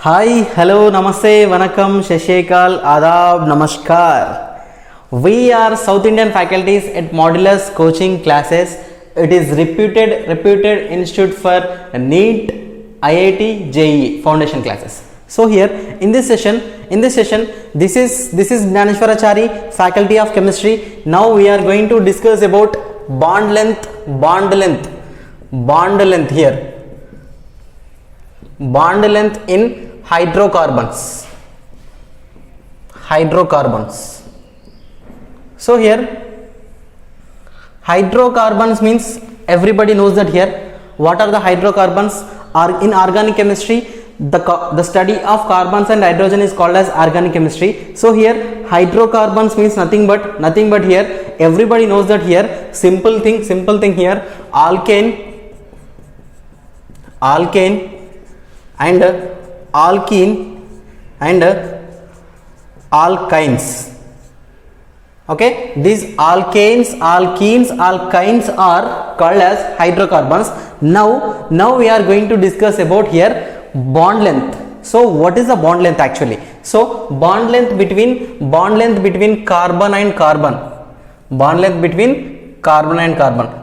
Hi, hello, namaste, vanakkam, shashikal, adab, namaskar. We are South Indian faculties at Modulus Coaching Classes. It is reputed institute for NEET, IIT, JEE foundation classes. So here in this session, this is Gnaneshwarachari, Faculty of Chemistry. Now we are going to discuss about bond length here. Bond length in hydrocarbons. So here hydrocarbons means everybody knows that here. What are the hydrocarbons? Are in organic chemistry, the study of carbons and hydrogen is called as organic chemistry. So here hydrocarbons means nothing but here everybody knows that here simple thing here, alkane and alkene and alkynes. Okay, these alkanes, alkenes, alkynes are called as hydrocarbons. Now we are going to discuss about here bond length. So what is the bond length actually? So bond length between carbon and carbon.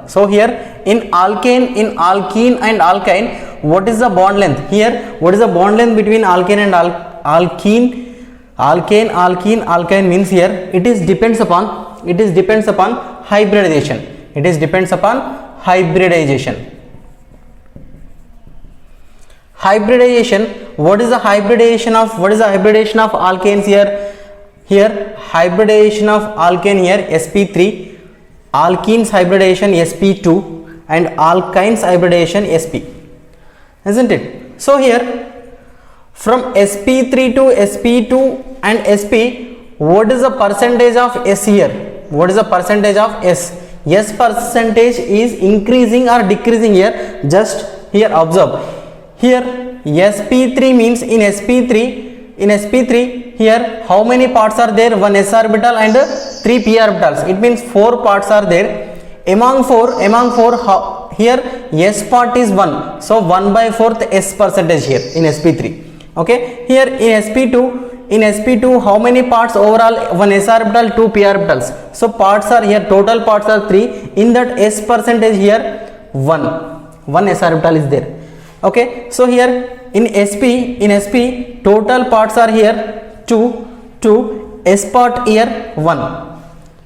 So here in alkane, and alkyne, what is the bond length? Here, what is the bond length between alkane and alkene? Alkyne means here it depends upon hybridization. What is the hybridization of alkanes here? Here hybridization of alkane here sp3, alkenes hybridization sp2 and alkynes hybridization sp, isn't it? So here from sp3 to sp2 and sp, what is the percentage of s here? What is the percentage of s? S percentage is increasing or decreasing here. Just here observe. Here sp3 means in sp3 here how many parts are there? 1 s orbital and 3 p orbitals. It means 4 parts are there. Among four here s part is 1. So 1/4 s percentage here in sp3. Okay, here in sp2 how many parts overall? 1 s orbital, 2 p orbitals. So parts are here, total parts are 3. In that s percentage here 1 s orbital is there. Okay, so here in sp total parts are here 2 s part here 1,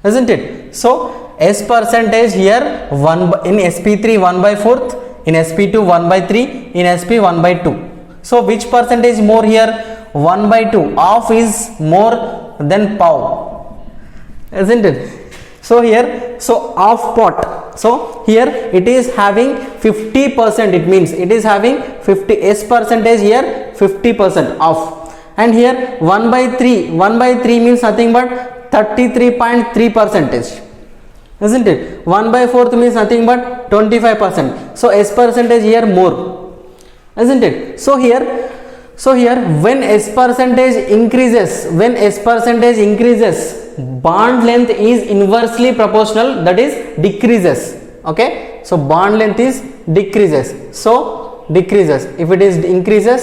isn't it? So s percentage here 1 in sp3 1/4, in sp2 1/3, in sp 1/2. So which percentage more here? 1/2. Half is more than pow, isn't it? So here, so half pot. So here it is having 50%. It means it is having 50 s percentage here 50% off. And here 1/3 means nothing but 33.3%, isn't it? 1/4 means nothing but 25%. So s percentage here more, isn't it? So here when s percentage increases, bond length is inversely proportional, that is decreases. Okay, so bond length is decreases, so decreases. If it is increases,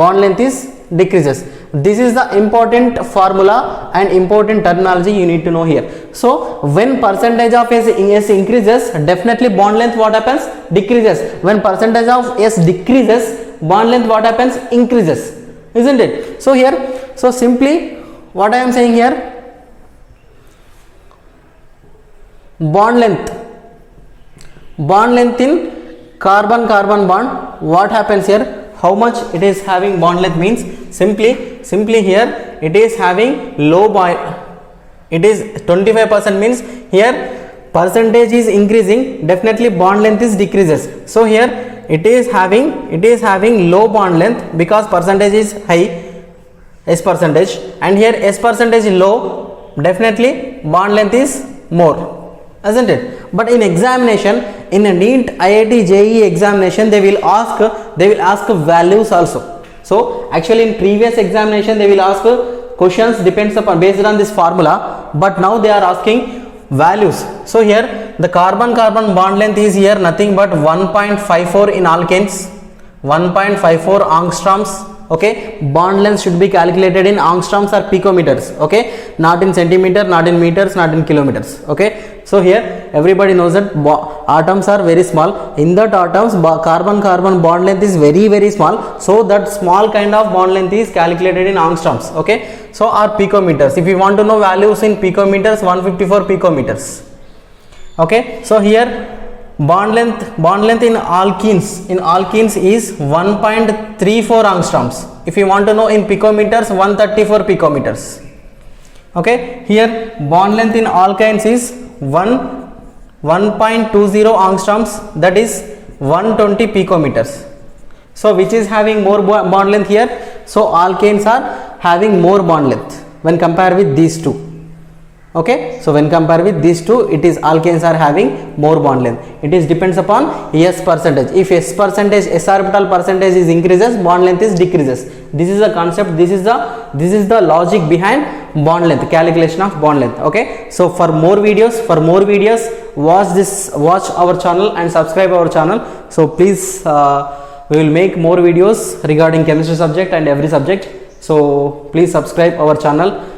bond length is decreases. This is the important formula and important terminology you need to know here. So when percentage of s increases, definitely bond length what happens? Decreases. When percentage of s decreases, bond length what happens? Increases, isn't it? So here, so simply what I am saying here, bond length in carbon bond, what happens here? How much it is having bond length means simply here it is having low bond, it is 25% means here percentage is increasing, definitely bond length is decreases. So here it is having low bond length because percentage is high, s percentage, and here s percentage is low, definitely bond length is more, isn't it? But in examination, in a NEET, IIT, JEE examination, they will ask values also. So actually in previous examination they will ask questions based on this formula, but now they are asking values. So here the carbon bond length is here nothing but 1.54 in alkanes, 1.54 angstroms Okay, bond length should be calculated in angstroms or picometers. Okay, not in centimeter, not in meters, not in kilometers. Okay, so here everybody knows that atoms are very small. In that atoms carbon carbon bond length is very small, so that small kind of bond length is calculated in angstroms. Okay, so or picometers. If you want to know values in picometers, 154 picometers. Okay, so here bond length in alkenes is 1.34 angstroms. If you want to know in picometers, 134 picometers. Okay, here bond length in alkynes is 1.20 angstroms, that is 120 picometers. So which is having more bond length here? So alkanes are having more bond length when compared with these two. Okay, so when compared with these two, it is alkanes are having more bond length. It is depends upon S percentage. If S percentage, S orbital percentage is increases, bond length is decreases. This is the concept, this is the logic behind bond length, calculation of bond length. Okay, so for more videos watch our channel and subscribe our channel. So please we will make more videos regarding chemistry subject and every subject. So please subscribe our channel.